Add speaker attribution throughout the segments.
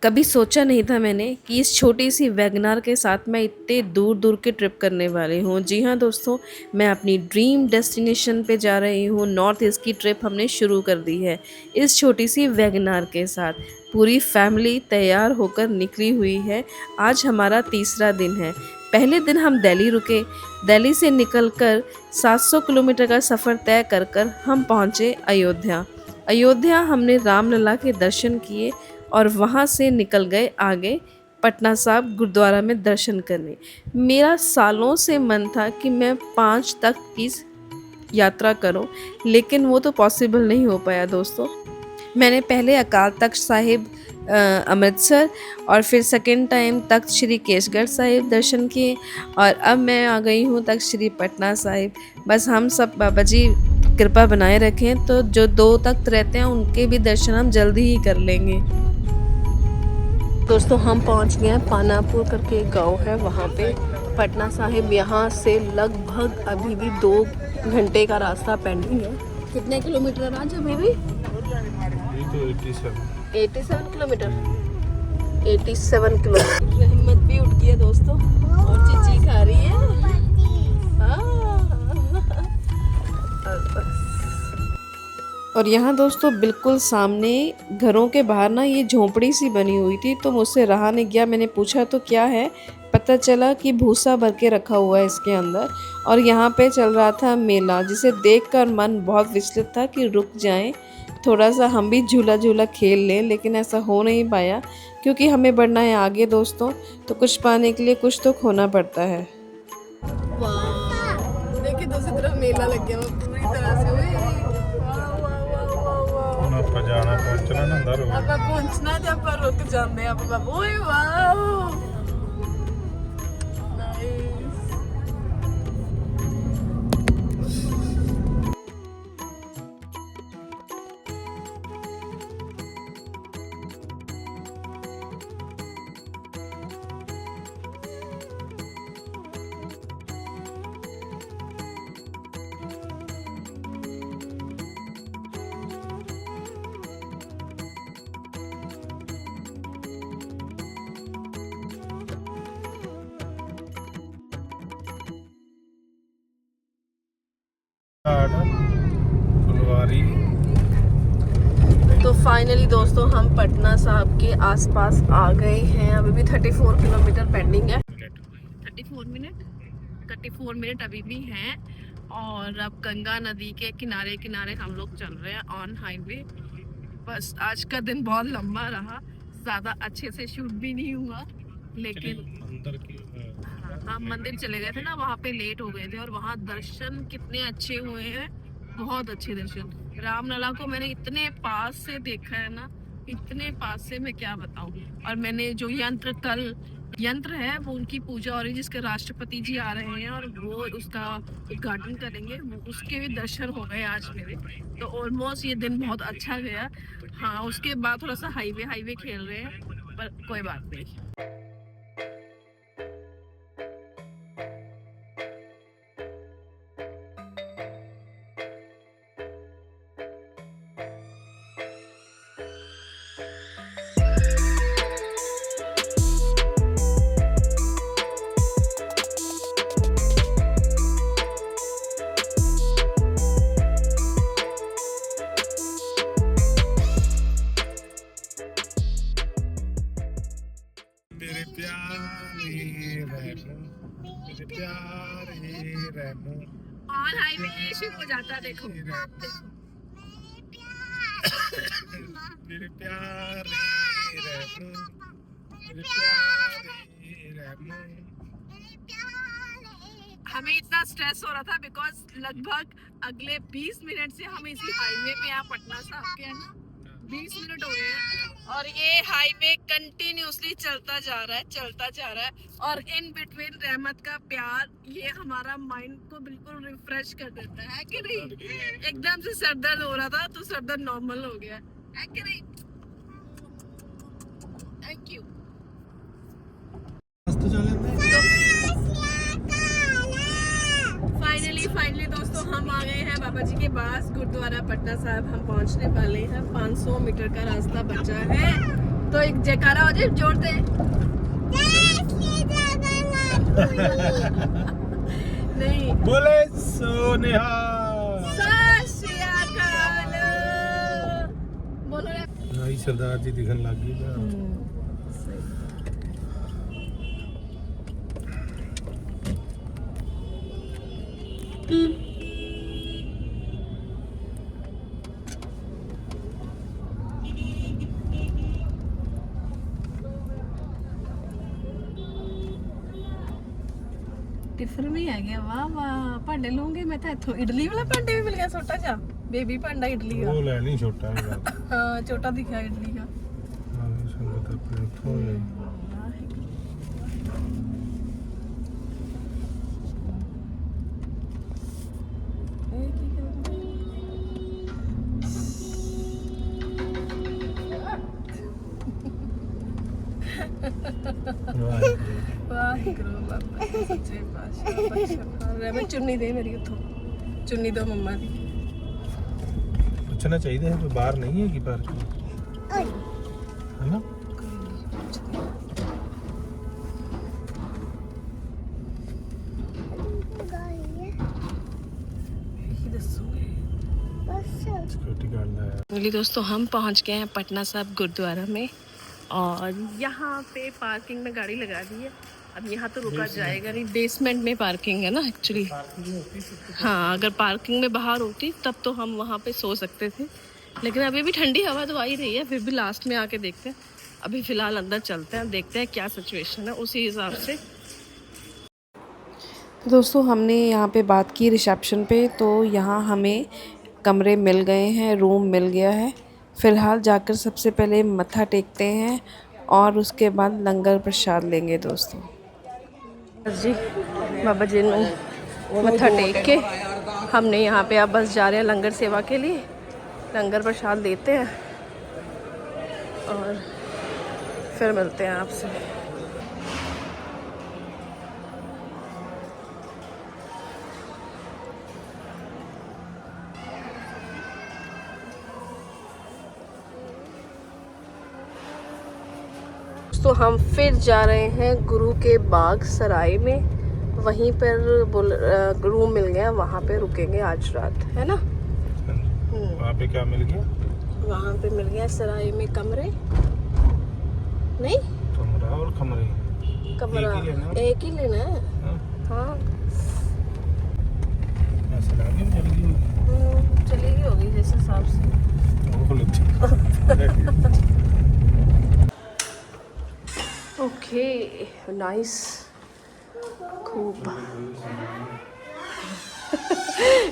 Speaker 1: कभी सोचा नहीं था मैंने कि इस छोटी सी वैगनार के साथ मैं इतने दूर दूर की ट्रिप करने वाली हूँ। जी हाँ दोस्तों, मैं अपनी ड्रीम डेस्टिनेशन पे जा रही हूँ। नॉर्थ ईस्ट की ट्रिप हमने शुरू कर दी है इस छोटी सी वैगनार के साथ। पूरी फैमिली तैयार होकर निकली हुई है। आज हमारा तीसरा दिन है। पहले दिन हम दिल्ली रुके। दिल्ली से निकलकर 700 किलोमीटर का सफ़र तय कर कर हम पहुँचे अयोध्या। अयोध्या हमने रामलला के दर्शन किए और वहाँ से निकल गए आगे पटना साहिब गुरुद्वारा में दर्शन करने। मेरा सालों से मन था कि मैं 5 तख्त की यात्रा करूं, लेकिन वो तो पॉसिबल नहीं हो पाया दोस्तों। मैंने पहले अकाल तख्त साहिब अमृतसर और फिर सेकेंड टाइम तख्त श्री केसगढ़ साहिब दर्शन किए और अब मैं आ गई हूँ तख्त श्री पटना साहिब। बस हम सब बाबा जी कृपा बनाए रखें तो जो 2 तख्त रहते हैं उनके भी दर्शन हम जल्दी ही कर लेंगे। दोस्तों हम पहुंच गए हैं पानापुर करके एक गांव है वहाँ पे पटना साहिब। यहाँ से लगभग अभी भी 2 घंटे का रास्ता पेंडिंग है। कितने किलोमीटर आज अभी भी? 87 किलोमीटर। 87 किलोमीटर। हिम्मत भी उठ गई है दोस्तों और चीची खा रही है। और यहाँ दोस्तों बिल्कुल सामने घरों के बाहर ना ये झोंपड़ी सी बनी हुई थी, तो मुझसे रहा नहीं गया। मैंने पूछा तो क्या है, पता चला कि भूसा भर के रखा हुआ है इसके अंदर। और यहाँ पे चल रहा था मेला, जिसे देखकर मन बहुत विचलित था कि रुक जाएं, थोड़ा सा हम भी झूला झूला खेल लें, लेकिन ऐसा हो नहीं पाया क्योंकि हमें बढ़ना है आगे दोस्तों, तो कुछ पाने के लिए कुछ तो खोना पड़ता है। वाह, देखिए दूसरी तरफ मेला लग गया पूरी तरह से।
Speaker 2: ਆਪਾਂ ਜਾਣਾ ਪਹੁੰਚਣਾ ਨਾ ਅੰਦਰ
Speaker 1: ਆਪਾਂ ਪਹੁੰਚਣਾ ਤੇ ਆਪਾਂ ਰੁਕ ਜਾਂਦੇ ਆ ਬਾਬਾ। ਓਏ ਵਾਓ ਨਾਈਸ।
Speaker 2: फुलवारी।
Speaker 1: तो फाइनली दोस्तों हम पटना साहिब के आसपास आ गए हैं। अभी भी 34 किलोमीटर पेंडिंग है। 34 मिनट अभी भी हैं। और अब गंगा नदी के किनारे किनारे हम लोग चल रहे हैं ऑन हाईवे। बस आज का दिन बहुत लंबा रहा, ज़्यादा अच्छे से शूट भी नहीं हुआ, लेकिन हम मंदिर चले गए थे ना, वहाँ पे लेट हो गए थे और वहाँ दर्शन कितने अच्छे हुए हैं, बहुत अच्छे दर्शन। रामलला को मैंने इतने पास से देखा है ना, इतने पास से मैं क्या बताऊँ। और मैंने जो यंत्र है वो उनकी पूजा हो रही है, जिसके राष्ट्रपति जी आ रहे हैं और वो उसका उद्घाटन करेंगे, उसके भी दर्शन हो गए आज मेरे। तो ऑलमोस्ट ये दिन बहुत अच्छा गया। हाँ, उसके बाद थोड़ा सा हाईवे खेल रहे हैं, पर कोई बात नहीं।
Speaker 2: मेरे प्यारे रैमो
Speaker 1: और हाईवे शुरू हो जाता है, देखो।
Speaker 2: मेरे प्यारे रैमो।
Speaker 1: हमें इतना स्ट्रेस हो रहा था बिकॉज लगभग अगले 20 मिनट से हम इसी हाईवे पे यहाँ पटना साहिब के है ना, 20 मिनट हो गए हैं और ये हाईवे कंटिन्यूसली चलता जा रहा है। और इन बिटवीन रहमत का प्यार, ये हमारा माइंड को बिल्कुल रिफ्रेश कर देता है कि नहीं। एकदम से सर दर्द हो रहा था तो सर दर्द नॉर्मल हो गया है कि नहीं। Thank you. फाइनली दोस्तों हम आ गए हैं बाबा जी के पास, गुरुद्वारा पटना साहिब हम पहुंचने वाले हैं। 500 मीटर का रास्ता बचा है तो एक जयकारा हो जाए जोर से। नहीं,
Speaker 2: बोले सोनिहाल।
Speaker 1: सत श्री अकाल। बोलो रे।
Speaker 2: भाई सरदार जी दिखन लग गई।
Speaker 1: टिफिन भी है गया। वाह वाह, भांडे लूंगी मैं तो इथों। इडली वाला भांडे भी मिल गया छोटा सा, बेबी भांडा इडली का।
Speaker 2: वो ले नहीं छोटा है बात।
Speaker 1: हाँ, छोटा दिखा इडली का।
Speaker 2: हाँ, संगत अपने उठो ले।
Speaker 1: वाहिगुरू बाबा सच्चे पातशाह बख्शा। मैं चुन्नी दे मेरी उठो, चुन्नी दो मम्मा दी।
Speaker 2: पूछना चाहिए है तो बाहर नहीं है कि पार्किंग है ना।
Speaker 1: चलिए दोस्तों, हम पहुंच गए हैं पटना साहिब गुरुद्वारा में और यहाँ पे पार्किंग में गाड़ी लगा दी है। अब यहाँ तो रुका जाएगा नहीं, बेसमेंट में पार्किंग है ना एक्चुअली। हाँ, अगर पार्किंग में बाहर होती तब तो हम वहाँ पे सो सकते थे, लेकिन अभी भी ठंडी हवा तो आ ही रही है। फिर भी लास्ट में आके देखते हैं। अभी फ़िलहाल अंदर चलते हैं, देखते हैं क्या सिचुएशन है, उसी हिसाब से। तो दोस्तों, हमने यहाँ पे बात की रिसेप्शन पे, तो यहाँ हमें कमरे मिल गए हैं, रूम मिल गया है। फ़िलहाल जाकर सबसे पहले मत्था टेकते हैं और उसके बाद लंगर प्रसाद लेंगे दोस्तों जी। बाबा जी ने मत्था टेक के हमने यहाँ पे अब बस जा रहे हैं लंगर सेवा के लिए। लंगर प्रसाद लेते हैं और फिर मिलते हैं आपसे। तो हम फिर जा रहे हैं गुरु के बाग सराय में। वहीं पर रूम मिल गया, वहाँ पे रुकेंगे आज रात, है ना।
Speaker 2: वहाँ पे क्या मिल गया?
Speaker 1: वहाँ पे मिल गया सराय में कमरे। नहीं,
Speaker 2: कमरा और कमरे
Speaker 1: कमरा एक ही लेना है। हाँ, चलेगी होगी जिस हिसाब से। ओके, नाइस, खूब।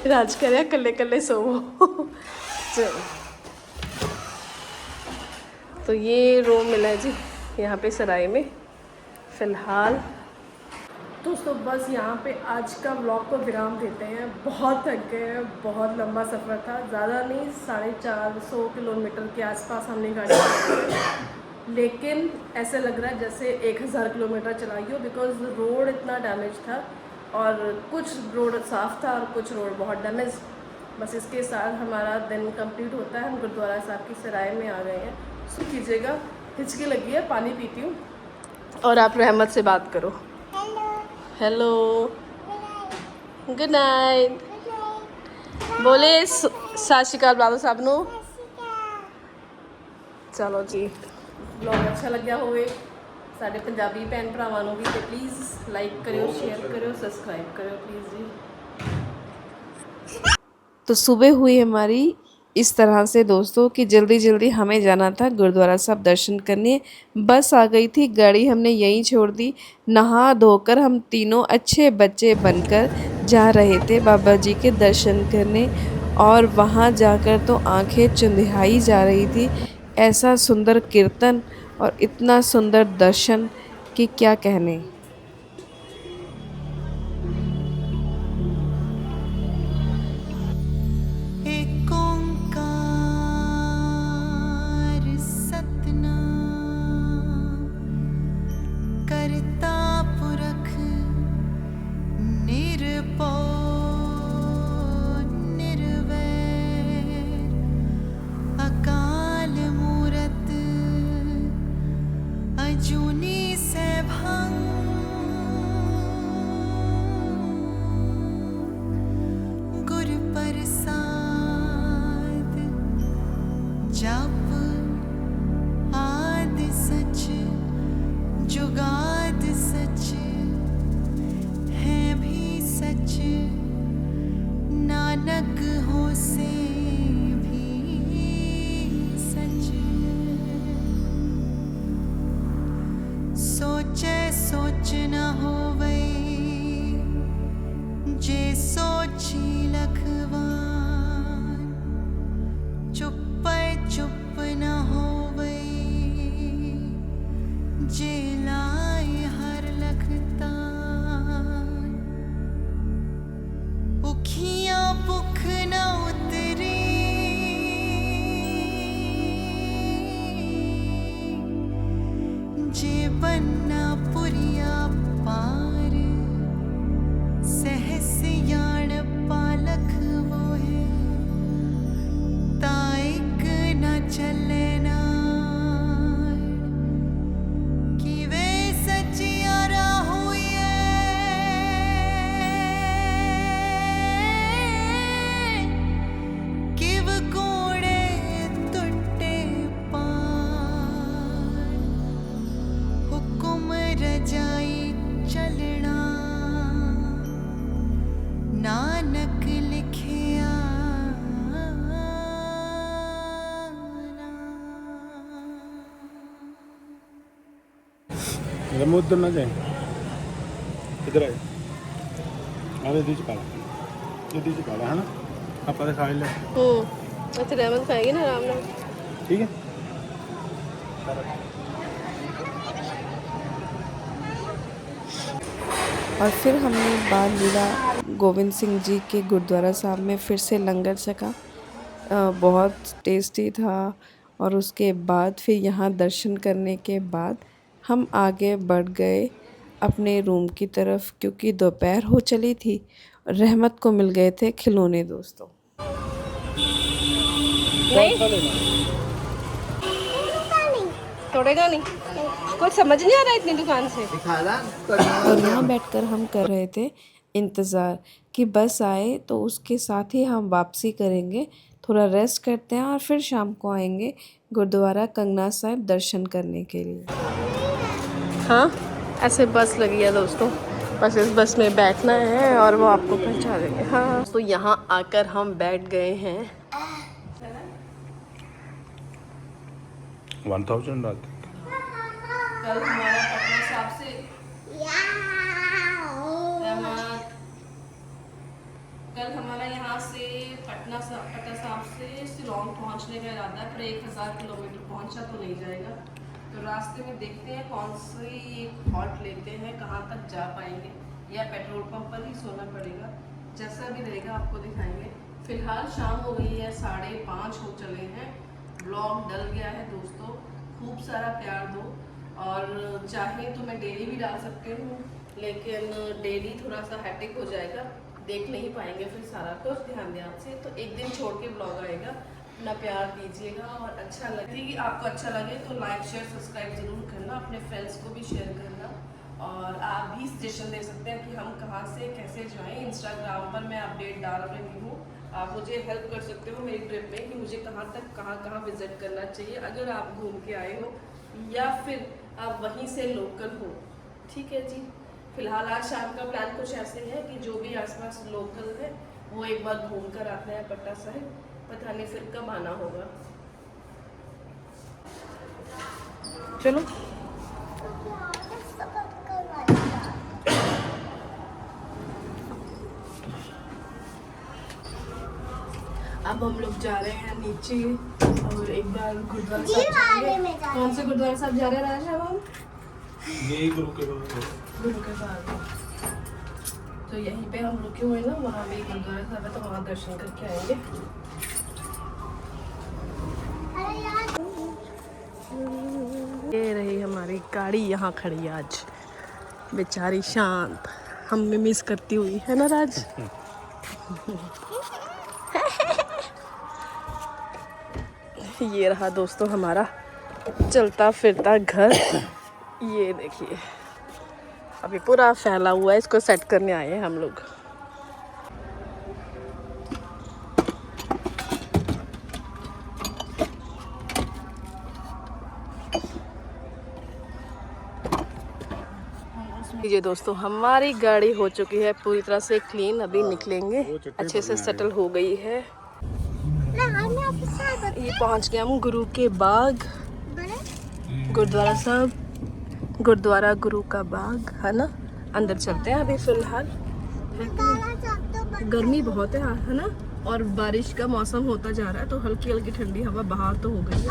Speaker 1: राज करे कल्ले कल्ले सोवो। चलो, तो ये रूम मिला है जी यहाँ पे सराय में फ़िलहाल। दोस्तों, बस यहाँ पे आज का व्लॉग को विराम देते हैं। बहुत थक गए हैं, बहुत लंबा सफ़र था, ज़्यादा नहीं, 450 किलोमीटर के आसपास हमने गाड़ी चलाई, लेकिन ऐसे लग रहा है जैसे 1000 किलोमीटर चलाई हो, बिकॉज़ रोड इतना डैमेज था और कुछ रोड साफ़ था और कुछ रोड बहुत डैमेज। बस इसके साथ हमारा दिन कंप्लीट होता है। हम गुरुद्वारा साहब की सराय में आ गए हैं। सुन कीजिएगा, हिचकी लगी है, पानी पीती हूँ और आप रहमत से बात करो। Hello, good night. बोले सत श्री अकाल बाबा साहब नू। चलो जी, ब्लॉग अच्छा लग्या होवे साडे पंजाबी भैन भरावां नूं भी, तो प्लीज़ लाइक करियो, शेयर करियो, सब्सक्राइब करियो प्लीज़ जी। तो सुबह हुई हमारी इस तरह से दोस्तों कि जल्दी जल्दी हमें जाना था गुरुद्वारा साहब दर्शन करने। बस आ गई थी, गाड़ी हमने यहीं छोड़ दी। नहा धोकर हम तीनों अच्छे बच्चे बनकर जा रहे थे बाबा जी के दर्शन करने, और वहाँ जाकर तो आंखें चुंधियाई जा रही थी। ऐसा सुंदर कीर्तन और इतना सुंदर दर्शन कि क्या कहने।
Speaker 3: जूनी से भंग गुर प्रसाद जप आद सच जुगाद सच है भी सच नानक हो से भी सच सोचे सोच न होवे जे सोची लखवान चुप चुप न होवे जे लाए हर लखतान भुखियां भुख न उतरी जे बन्ना पुरिया पार सहस याण पालख वो है ताइक न चले ना कि वे सचियारा हुए किव कोड़े टुटे पार हुकुम रजाई चलना नानक लिखिया
Speaker 2: रमो उधर ना जाए, इधर आए अरे दी चुका है ना आप खा ले
Speaker 1: अच्छा रहमत खाएगी ना आराम नाल।
Speaker 2: ठीक है।
Speaker 1: और फिर हमने बाल लीला गोविंद सिंह जी के गुरुद्वारा साहब में फिर से लंगर छका। बहुत टेस्टी था। और उसके बाद फिर यहाँ दर्शन करने के बाद हम आगे बढ़ गए अपने रूम की तरफ, क्योंकि दोपहर हो चली थी। रहमत को मिल गए थे खिलौने दोस्तों। तोड़ेगा नहीं, कुछ समझ नहीं आ रहा इतनी दुकान से। और यहाँ बैठकर हम कर रहे थे इंतज़ार कि बस आए तो उसके साथ ही हम वापसी करेंगे, थोड़ा रेस्ट करते हैं और फिर शाम को आएंगे गुरुद्वारा कंगना साहिब दर्शन करने के लिए। हाँ, ऐसे बस लगी है दोस्तों, बस इस बस में बैठना है और वो आपको पहुँचा देंगे। हाँ, तो यहाँ आकर हम बैठ गए हैं।
Speaker 2: 1000 रात
Speaker 1: कल हमारा पटना साहब से कल हमारा यहाँ से पटना साहब से शिलोंग पहुँचने का इरादा है, पर 1000 किलोमीटर पहुँचा तो नहीं जाएगा। तो रास्ते में देखते हैं कौन सी हॉल्ट लेते हैं, कहाँ तक जा पाएंगे, या पेट्रोल पंप पर ही सोना पड़ेगा। जैसा भी रहेगा आपको दिखाएंगे। फिलहाल शाम हो गई है, 5:30 हो चले हैं। ब्लॉग डल गया है दोस्तों, खूब सारा प्यार दो। और चाहे तो मैं डेली भी डाल सकती हूँ, लेकिन डेली थोड़ा सा हैट्रिक हो जाएगा, देख नहीं पाएंगे फिर सारा कुछ ध्यान से। तो एक दिन छोड़ के ब्लॉग आएगा। अपना प्यार दीजिएगा और अच्छा लगे कि आपको अच्छा लगे तो लाइक शेयर सब्सक्राइब ज़रूर करना, अपने फ्रेंड्स को भी शेयर करना। और आप भी सजेशन दे सकते हैं कि हम कहाँ से कैसे जाएं। इंस्टाग्राम पर मैं अपडेट डाल रही हूँ, आप मुझे हेल्प कर सकते हो मेरी ट्रिप में कि मुझे कहाँ विज़िट करना चाहिए, अगर आप घूम के आए हो या फिर आप वहीं से लोकल हो। ठीक है जी। फिलहाल आज शाम का प्लान कुछ ऐसे है कि जो भी आसपास लोकल है वो एक बार घूम कर आते हैं पटना साहिब, पता नहीं फिर कब आना होगा। चलो अब हम लोग जा रहे हैं नीचे और एक बार गुरुद्वारा साहब जाएंगे। कौन से गुरुद्वारा साहब जा रहे हैं राज? अब हम
Speaker 2: यही गुरु के बाद
Speaker 1: तो यहीं पे हम रुके हुए ना, वहाँ पे गुरुद्वारा साहब है तो वहाँ दर्शन करके आएंगे। ये रही हमारी गाड़ी यहाँ खड़ी आज, बेचारी शांत, हमें मिस करती हुई, है ना राज? ये रहा दोस्तों हमारा चलता फिरता घर। ये देखिए अभी पूरा फैला हुआ है, इसको सेट करने आए हैं हम लोग। लीजिए दोस्तों, हमारी गाड़ी हो चुकी है पूरी तरह से क्लीन। अभी निकलेंगे, अच्छे से सेटल हो गई है। ये पहुंच गए हम गुरु के बाग, गुरुद्वारा साहब, गुरुद्वारा गुरु का बाग है ना। अंदर चलते हैं अभी फिलहाल। गर्मी बहुत है ना, और बारिश का मौसम होता जा रहा है, तो हल्की हल्की ठंडी हवा बाहर तो हो गई है।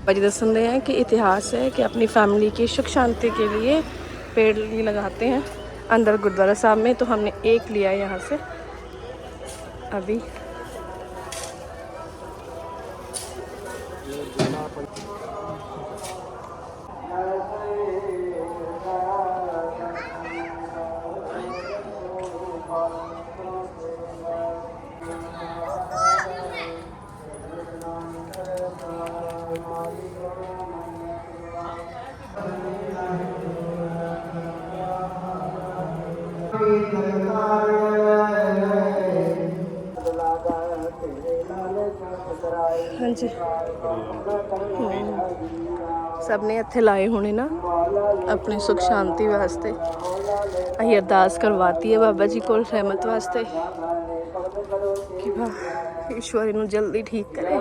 Speaker 1: बाजी दर्शन रहे हैं कि इतिहास है कि अपनी फैमिली की सुख शांति के लिए पेड़ भी लगाते हैं अंदर गुरुद्वारा साहब में। तो हमने एक लिया है यहाँ से अभी। हाँ जी, सबने ਇੱਥੇ ਲਾਏ ਹੋਣੇ ਨਾ अपनी सुख शांति वास्ते। ਅਸੀਂ अरदास करवाती है बाबा जी को रहमत वास्ते कि ईश्वर इन्हू जल्दी ठीक करे।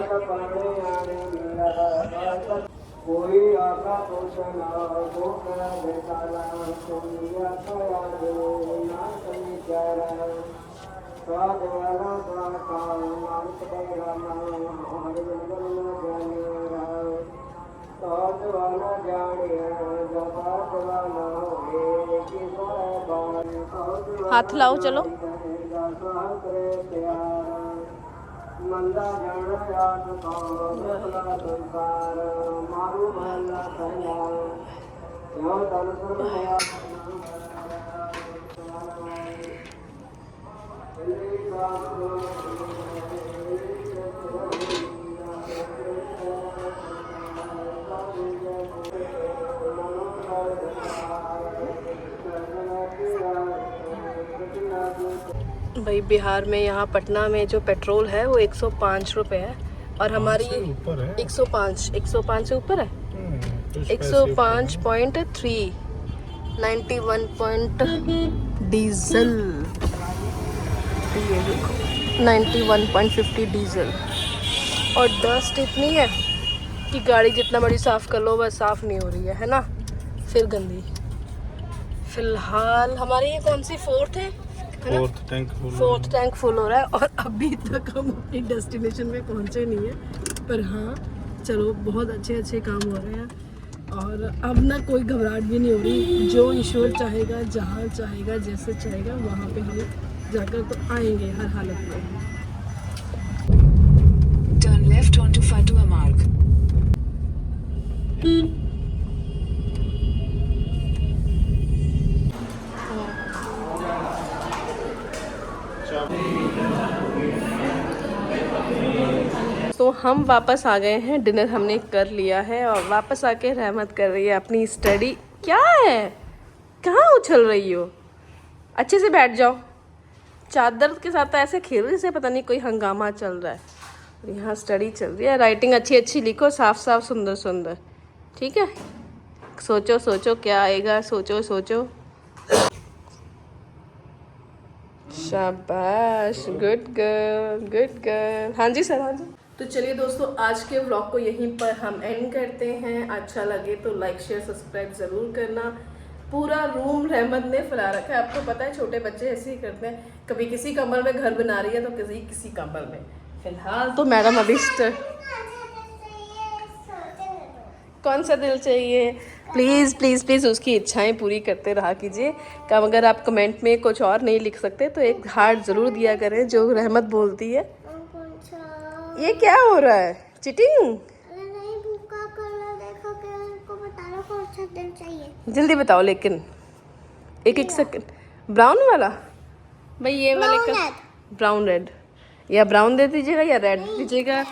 Speaker 1: हाथ लाओ चलो। भाई बिहार में यहाँ पटना में जो पेट्रोल है वो 105 रुपये है, और हमारी 105 से ऊपर है। 105.3 91 पॉइंट डीजल, ये देखो 91.50 डीजल। और डस्ट इतनी है कि गाड़ी जितना बड़ी साफ़ कर लो बस साफ़ नहीं हो रही है ना, फिर गंदी। फिलहाल हमारी ये कौन सी फोर्थ टैंक फुल हो रहा है, और अभी तक हम अपनी डेस्टिनेशन में पहुंचे नहीं है। पर हाँ चलो, बहुत अच्छे काम हो रहे हैं, और अब ना कोई घबराहट भी नहीं हो रही। जो ईश्वर चाहेगा, जहाँ चाहेगा, जैसे चाहेगा वहाँ पे हम जाकर तो आएंगे हर हालत में।
Speaker 4: Turn left onto Fatua Marg.
Speaker 1: तो हम वापस आ गए हैं, डिनर हमने कर लिया है, और वापस आके रहमत कर रही है अपनी स्टडी। क्या है, कहाँ उछल रही हो? अच्छे से बैठ जाओ। चादर के साथ ऐसे खेल रही जैसे पता नहीं कोई हंगामा चल रहा है। यहाँ स्टडी चल रही है, राइटिंग अच्छी लिखो, साफ सुंदर। ठीक है, सोचो क्या आएगा, सोचो। शाबाश, गुड गर्ल। हाँ जी सर, हाँ जी। तो चलिए दोस्तों, आज के व्लॉग को यहीं पर हम एंड करते हैं। अच्छा लगे तो लाइक शेयर सब्सक्राइब ज़रूर करना। पूरा रूम रहमत ने फैला रखा है, आपको पता है छोटे बच्चे ऐसे ही करते हैं, कभी किसी कमर में घर बना रही है तो किसी कमर में। फिलहाल तो मैडम अभी कौन सा दिल चाहिए, प्लीज़ उसकी इच्छाएं पूरी करते रहा कीजिए। कम अगर आप कमेंट में कुछ और नहीं लिख सकते तो एक हार्ट ज़रूर दिया करें जो रहमत बोलती है। ये क्या हो रहा है, चीटिंग? जल्दी बताओ, लेकिन एक सेकंड। ब्राउन वाला भाई, ये वाले का ब्राउन रेड, या ब्राउन दे दीजिएगा या रेड दे दीजिएगा।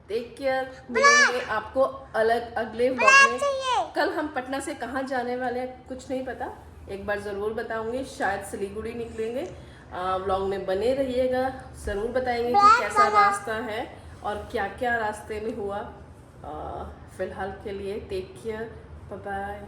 Speaker 1: टेक केयर, मिलेंगे आपको अलग अगले व्लॉग में। कल हम पटना से कहाँ जाने वाले हैं कुछ नहीं पता, एक बार ज़रूर बताऊंगी, शायद सिलीगुड़ी निकलेंगे। व्लॉग में बने रहिएगा, ज़रूर बताएंगे कि कैसा रास्ता है और क्या क्या रास्ते में हुआ। फ़िलहाल के लिए टेक केयर, बाय बाय।